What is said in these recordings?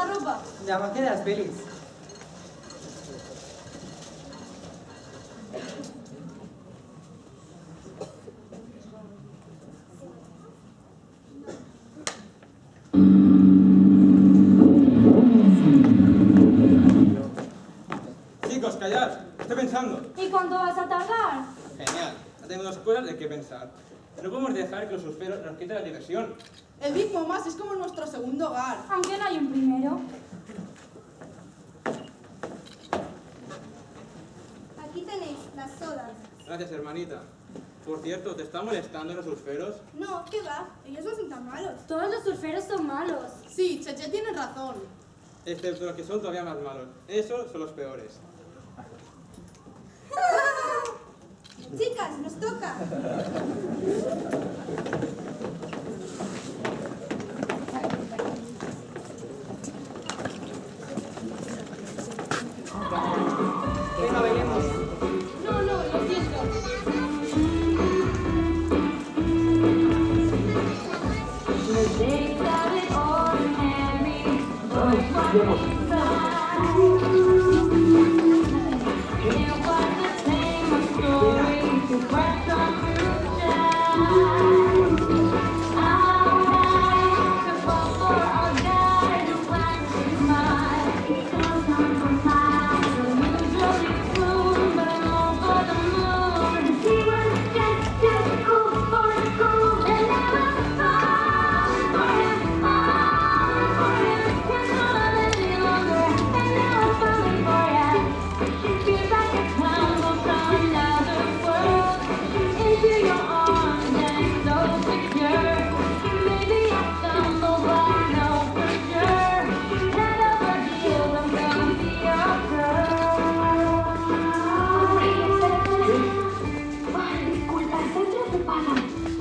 la ropa? Ya más que de las pelis. Chicos, callad. Estoy pensando. ¿Y cuánto vas a tardar? Genial. Ya tengo dos cosas de qué pensar. No podemos dejar que los surferos nos quiten la diversión. El Big Momas es como nuestro segundo hogar. Aunque no hay un primero. Aquí tenéis las sodas. Gracias, hermanita. Por cierto, ¿te están molestando los surferos? No, ¿qué va? Ellos no son tan malos. Todos los surferos son malos. Sí, Cheche tiene razón. Excepto los que son todavía más malos. Esos son los peores. Chicas, nos toca. Venga, bailemos. No, lo siento.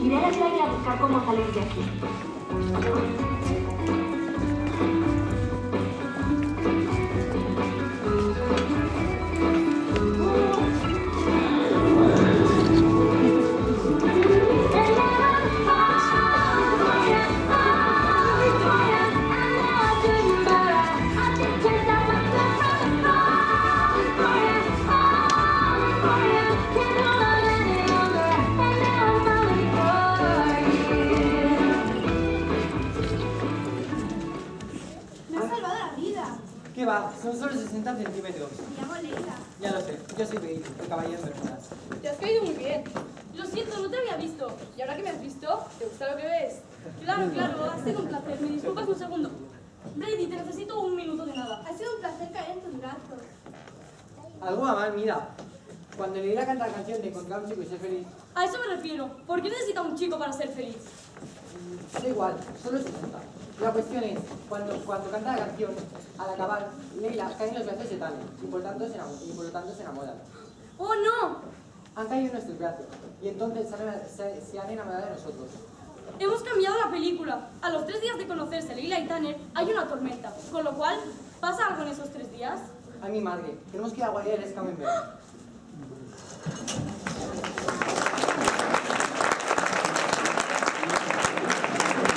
Iré a la playa a buscar cómo salir de aquí. Me has salvado la vida. ¿Qué va? Son solo 60 centímetros. Me llamo Leila. Ya lo sé, yo soy Bale, el caballero de Bermudas. Te has caído muy bien. Lo siento, no te había visto. Y ahora que me has visto, ¿te gusta lo que ves? Claro, ha sido un placer. ¿Me disculpas un segundo? Brady, te necesito un minuto de nada. Ha sido un placer caer en tus brazos. Algo va mal, mira. Cuando Leila canta la canción de encontrar a un chico y ser feliz, A eso me refiero. ¿Por qué necesita un chico para ser feliz? da igual, solo 60. La cuestión es, cuando canta la canción, al acabar, Leila cae en los brazos de Tania y por tanto se enamora. ¡Oh, no! Han caído en nuestros brazos y entonces se han enamorado de nosotros. Hemos cambiado la película. A los 3 días de conocerse Leila y Tanner hay una tormenta, con lo cual, ¿pasa algo en esos 3 días? Ay, mi madre, tenemos que ir a Guardia del Camembert.